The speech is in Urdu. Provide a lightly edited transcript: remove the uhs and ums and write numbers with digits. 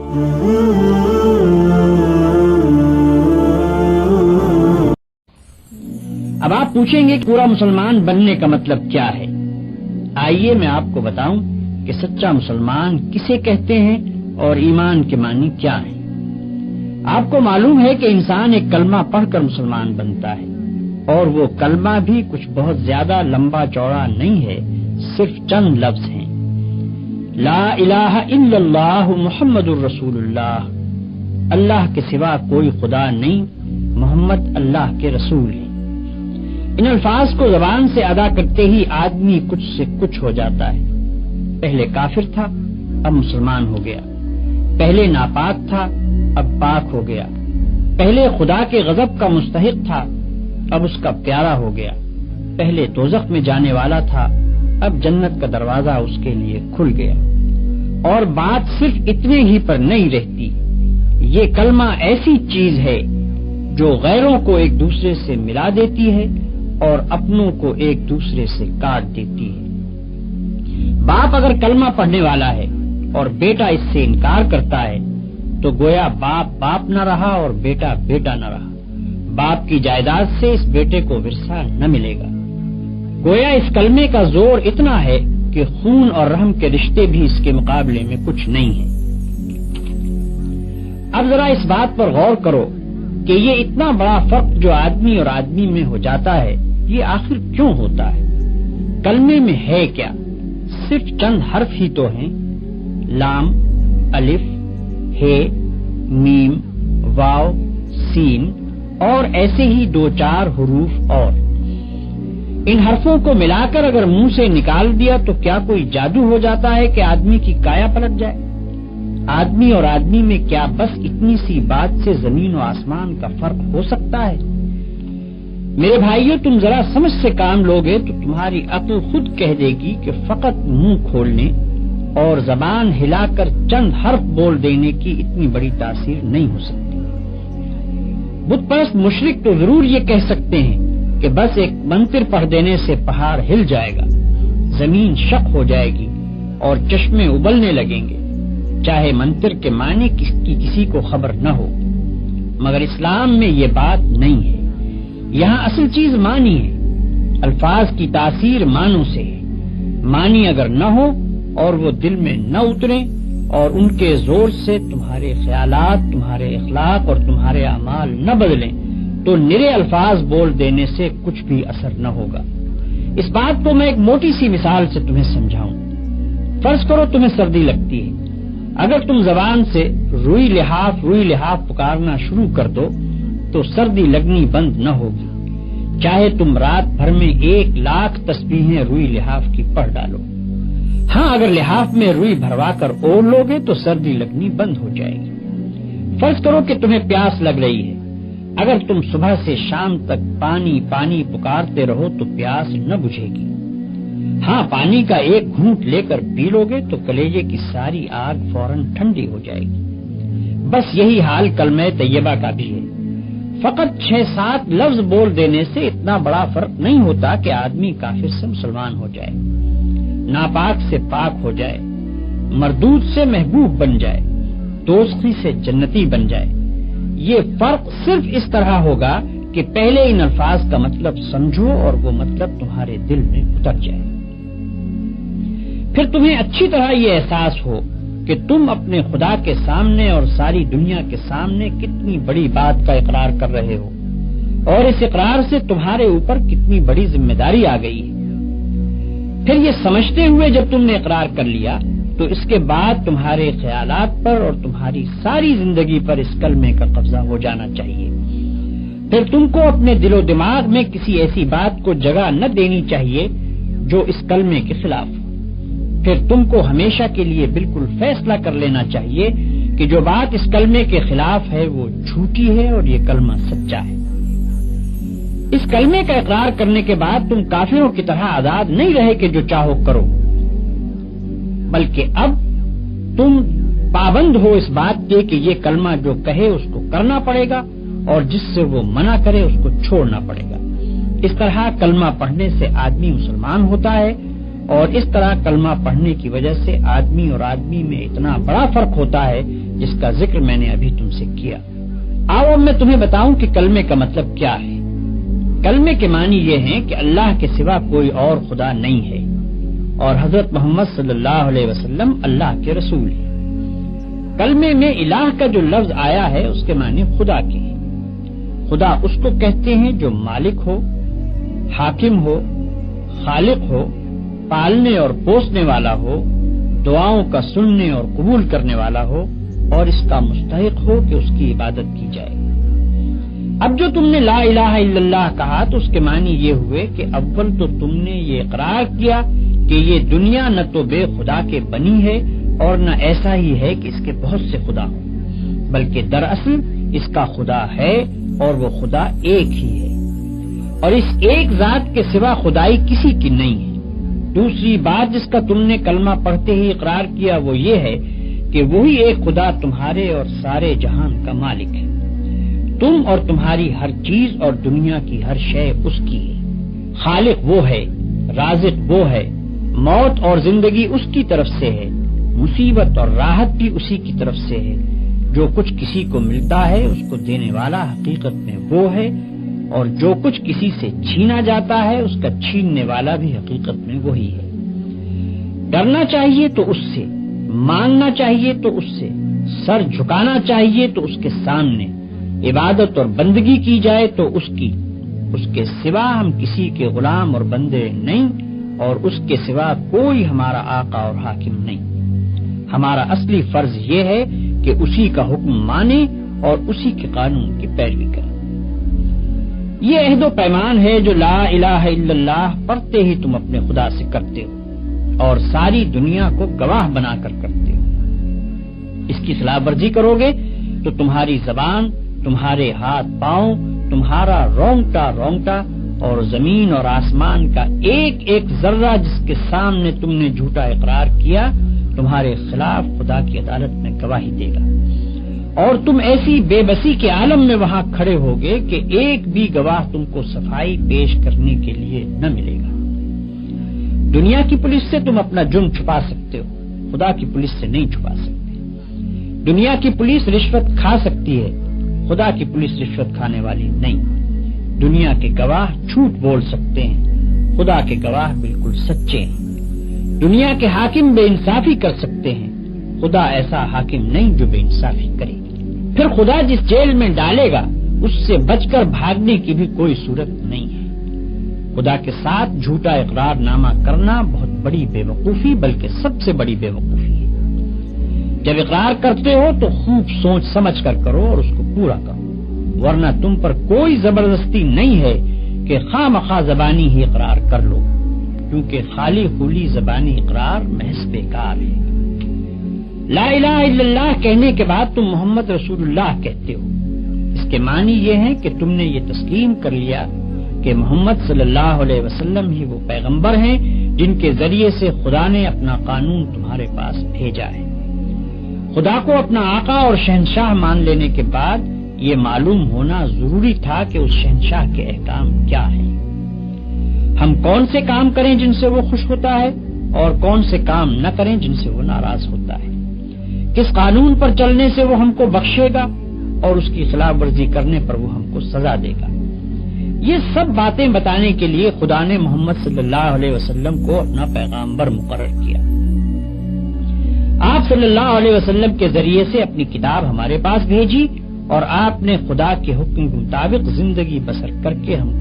اب آپ پوچھیں گے کہ پورا مسلمان بننے کا مطلب کیا ہے؟ آئیے میں آپ کو بتاؤں کہ سچا مسلمان کسے کہتے ہیں اور ایمان کے معنی کیا ہیں۔ آپ کو معلوم ہے کہ انسان ایک کلمہ پڑھ کر مسلمان بنتا ہے، اور وہ کلمہ بھی کچھ بہت زیادہ لمبا چوڑا نہیں ہے، صرف چند لفظ ہیں۔ لا الہ الا اللہ محمد الرسول اللہ، اللہ کے سوا کوئی خدا نہیں، محمد اللہ کے رسول ہیں۔ ان الفاظ کو زبان سے ادا کرتے ہی آدمی کچھ سے کچھ ہو جاتا ہے۔ پہلے کافر تھا، اب مسلمان ہو گیا۔ پہلے ناپاک تھا، اب پاک ہو گیا۔ پہلے خدا کے غضب کا مستحق تھا، اب اس کا پیارا ہو گیا۔ پہلے دوزخ میں جانے والا تھا، اب جنت کا دروازہ اس کے لیے کھل گیا۔ اور بات صرف اتنے ہی پر نہیں رہتی، یہ کلمہ ایسی چیز ہے جو غیروں کو ایک دوسرے سے ملا دیتی ہے اور اپنوں کو ایک دوسرے سے کاٹ دیتی ہے۔ باپ اگر کلمہ پڑھنے والا ہے اور بیٹا اس سے انکار کرتا ہے تو گویا باپ باپ نہ رہا اور بیٹا بیٹا نہ رہا۔ باپ کی جائیداد سے اس بیٹے کو ورثہ نہ ملے گا۔ گویا اس کلمے کا زور اتنا ہے کہ خون اور رحم کے رشتے بھی اس کے مقابلے میں کچھ نہیں ہیں۔ اب ذرا اس بات پر غور کرو کہ یہ اتنا بڑا فرق جو آدمی اور آدمی میں ہو جاتا ہے، یہ آخر کیوں ہوتا ہے؟ کلمے میں ہے کیا؟ صرف چند حرف ہی تو ہیں، لام، الف، ہے، میم، واو، سین اور ایسے ہی دو چار حروف اور۔ ان حرفوں کو ملا کر اگر منہ سے نکال دیا تو کیا کوئی جادو ہو جاتا ہے کہ آدمی کی کایا پلٹ جائے؟ آدمی اور آدمی میں کیا بس اتنی سی بات سے زمین و آسمان کا فرق ہو سکتا ہے؟ میرے بھائیو، تم ذرا سمجھ سے کام لوگے تو تمہاری عقل خود کہہ دے گی کہ فقط منہ کھولنے اور زبان ہلا کر چند حرف بول دینے کی اتنی بڑی تاثیر نہیں ہو سکتی۔ بت پرست مشرک تو ضرور یہ کہہ سکتے ہیں کہ بس ایک منتر پڑھ دینے سے پہاڑ ہل جائے گا، زمین شق ہو جائے گی اور چشمے ابلنے لگیں گے، چاہے منتر کے معنی کسی کو خبر نہ ہو۔ مگر اسلام میں یہ بات نہیں ہے۔ یہاں اصل چیز معنی ہے۔ الفاظ کی تاثیر معنوں سے ہے۔ معنی اگر نہ ہو اور وہ دل میں نہ اتریں اور ان کے زور سے تمہارے خیالات، تمہارے اخلاق اور تمہارے اعمال نہ بدلیں تو نرے الفاظ بول دینے سے کچھ بھی اثر نہ ہوگا۔ اس بات کو میں ایک موٹی سی مثال سے تمہیں سمجھاؤں۔ فرض کرو تمہیں سردی لگتی ہے، اگر تم زبان سے روئی لحاف پکارنا شروع کر دو تو سردی لگنی بند نہ ہوگی، چاہے تم رات بھر میں 1,00,000 تسبیحیں روئی لحاف کی پڑھ ڈالو۔ ہاں، اگر لحاف میں روئی بھروا کر اوڑھ لوگے تو سردی لگنی بند ہو جائے گی۔ فرض کرو کہ تمہیں پیاس لگ رہی ہے، اگر تم صبح سے شام تک پانی پانی پکارتے رہو تو پیاس نہ بجھے گی۔ ہاں، پانی کا ایک گھونٹ لے کر پی لوگے تو کلیجے کی ساری آگ فوراً ٹھنڈی ہو جائے گی۔ بس یہی حال کلمہ طیبہ کا بھی ہے۔ فقط 6-7 لفظ بول دینے سے اتنا بڑا فرق نہیں ہوتا کہ آدمی کافر سے مسلمان ہو جائے، ناپاک سے پاک ہو جائے، مردود سے محبوب بن جائے، دوزخی سے جنتی بن جائے۔ یہ فرق صرف اس طرح ہوگا کہ پہلے ان الفاظ کا مطلب سمجھو اور وہ مطلب تمہارے دل میں اتر جائے۔ پھر تمہیں اچھی طرح یہ احساس ہو کہ تم اپنے خدا کے سامنے اور ساری دنیا کے سامنے کتنی بڑی بات کا اقرار کر رہے ہو، اور اس اقرار سے تمہارے اوپر کتنی بڑی ذمہ داری آ گئی ہے۔ پھر یہ سمجھتے ہوئے جب تم نے اقرار کر لیا تو اس کے بعد تمہارے خیالات پر اور تمہاری ساری زندگی پر اس کلمے کا قبضہ ہو جانا چاہیے۔ پھر تم کو اپنے دل و دماغ میں کسی ایسی بات کو جگہ نہ دینی چاہیے جو اس کلمے کے خلاف ہو۔ پھر تم کو ہمیشہ کے لیے بالکل فیصلہ کر لینا چاہیے کہ جو بات اس کلمے کے خلاف ہے وہ جھوٹی ہے اور یہ کلمہ سچا ہے۔ اس کلمے کا اقرار کرنے کے بعد تم کافروں کی طرح آزاد نہیں رہے کہ جو چاہو کرو، بلکہ اب تم پابند ہو اس بات کے کہ یہ کلمہ جو کہے اس کو کرنا پڑے گا اور جس سے وہ منع کرے اس کو چھوڑنا پڑے گا۔ اس طرح کلمہ پڑھنے سے آدمی مسلمان ہوتا ہے، اور اس طرح کلمہ پڑھنے کی وجہ سے آدمی اور آدمی میں اتنا بڑا فرق ہوتا ہے جس کا ذکر میں نے ابھی تم سے کیا۔ آؤ اب میں تمہیں بتاؤں کہ کلمے کا مطلب کیا ہے۔ کلمے کے معنی یہ ہیں کہ اللہ کے سوا کوئی اور خدا نہیں ہے اور حضرت محمد صلی اللہ علیہ وسلم اللہ کے رسول ہیں۔ کلمے میں الہ کا جو لفظ آیا ہے اس کے معنی خدا کے ہیں۔ خدا اس کو کہتے ہیں جو مالک ہو، حاکم ہو، خالق ہو، پالنے اور پوسنے والا ہو، دعاؤں کا سننے اور قبول کرنے والا ہو اور اس کا مستحق ہو کہ اس کی عبادت کی جائے۔ اب جو تم نے لا الہ الا اللہ کہا تو اس کے معنی یہ ہوئے کہ اول تو تم نے یہ اقرار کیا کہ یہ دنیا نہ تو بے خدا کے بنی ہے اور نہ ایسا ہی ہے کہ اس کے بہت سے خدا ہوں، بلکہ دراصل اس کا خدا ہے اور وہ خدا ایک ہی ہے اور اس ایک ذات کے سوا خدائی کسی کی نہیں ہے۔ دوسری بات جس کا تم نے کلمہ پڑھتے ہی اقرار کیا وہ یہ ہے کہ وہی ایک خدا تمہارے اور سارے جہان کا مالک ہے۔ تم اور تمہاری ہر چیز اور دنیا کی ہر شے اس کی ہے۔ خالق وہ ہے، رازق وہ ہے، موت اور زندگی اس کی طرف سے ہے، مصیبت اور راحت بھی اسی کی طرف سے ہے۔ جو کچھ کسی کو ملتا ہے اس کو دینے والا حقیقت میں وہ ہے اور جو کچھ کسی سے چھینا جاتا ہے اس کا چھیننے والا بھی حقیقت میں وہی ہے۔ ڈرنا چاہیے تو اس سے، مانگنا چاہیے تو اس سے، سر جھکانا چاہیے تو اس کے سامنے، عبادت اور بندگی کی جائے تو اس کی، اس کے سوا ہم کسی کے غلام اور بندے نہیں اور اس کے سوا کوئی ہمارا آقا اور حاکم نہیں۔ ہمارا اصلی فرض یہ ہے کہ اسی کا حکم مانیں اور اسی کے قانون کی پیروی کریں۔ یہ عہد و پیمان ہے جو لا الہ الا اللہ پڑھتے ہی تم اپنے خدا سے کرتے ہو اور ساری دنیا کو گواہ بنا کر کرتے ہو۔ اس کی خلاف ورزی کرو گے تو تمہاری زبان، تمہارے ہاتھ پاؤں، تمہارا رونگٹا رونگٹا اور زمین اور آسمان کا ایک ایک ذرہ جس کے سامنے تم نے جھوٹا اقرار کیا تمہارے خلاف خدا کی عدالت میں گواہی دے گا، اور تم ایسی بے بسی کے عالم میں وہاں کھڑے ہوگے کہ ایک بھی گواہ تم کو صفائی پیش کرنے کے لیے نہ ملے گا۔ دنیا کی پولیس سے تم اپنا جرم چھپا سکتے ہو، خدا کی پولیس سے نہیں چھپا سکتے۔ دنیا کی پولیس رشوت کھا سکتی ہے، خدا کی پولیس رشوت کھانے والی نہیں۔ دنیا کے گواہ جھوٹ بول سکتے ہیں، خدا کے گواہ بالکل سچے ہیں۔ دنیا کے حاکم بے انصافی کر سکتے ہیں، خدا ایسا حاکم نہیں جو بے انصافی کرے۔ پھر خدا جس جیل میں ڈالے گا اس سے بچ کر بھاگنے کی بھی کوئی صورت نہیں ہے۔ خدا کے ساتھ جھوٹا اقرار نامہ کرنا بہت بڑی بے وقوفی بلکہ سب سے بڑی بے وقوفی ہے۔ جب اقرار کرتے ہو تو خوب سوچ سمجھ کر کرو اور اس کو پورا کرو، ورنہ تم پر کوئی زبردستی نہیں ہے کہ خواہ مخواہ زبانی ہی اقرار کر لو، کیونکہ خالی خولی زبانی اقرار محض بیکار ہے۔ لا الہ الا اللہ کہنے کے بعد تم محمد رسول اللہ کہتے ہو، اس کے معنی یہ ہے کہ تم نے یہ تسلیم کر لیا کہ محمد صلی اللہ علیہ وسلم ہی وہ پیغمبر ہیں جن کے ذریعے سے خدا نے اپنا قانون تمہارے پاس بھیجا ہے۔ خدا کو اپنا آقا اور شہنشاہ مان لینے کے بعد یہ معلوم ہونا ضروری تھا کہ اس شہنشاہ کے احکام کیا ہیں۔ ہم کون سے کام کریں جن سے وہ خوش ہوتا ہے اور کون سے کام نہ کریں جن سے وہ ناراض ہوتا ہے، کس قانون پر چلنے سے وہ ہم کو بخشے گا اور اس کی خلاف ورزی کرنے پر وہ ہم کو سزا دے گا۔ یہ سب باتیں بتانے کے لیے خدا نے محمد صلی اللہ علیہ وسلم کو اپنا پیغامبر مقرر کیا۔ آپ صلی اللہ علیہ وسلم کے ذریعے سے اپنی کتاب ہمارے پاس بھیجی اور آپ نے خدا کے حکم کے مطابق زندگی بسر کر کے ہم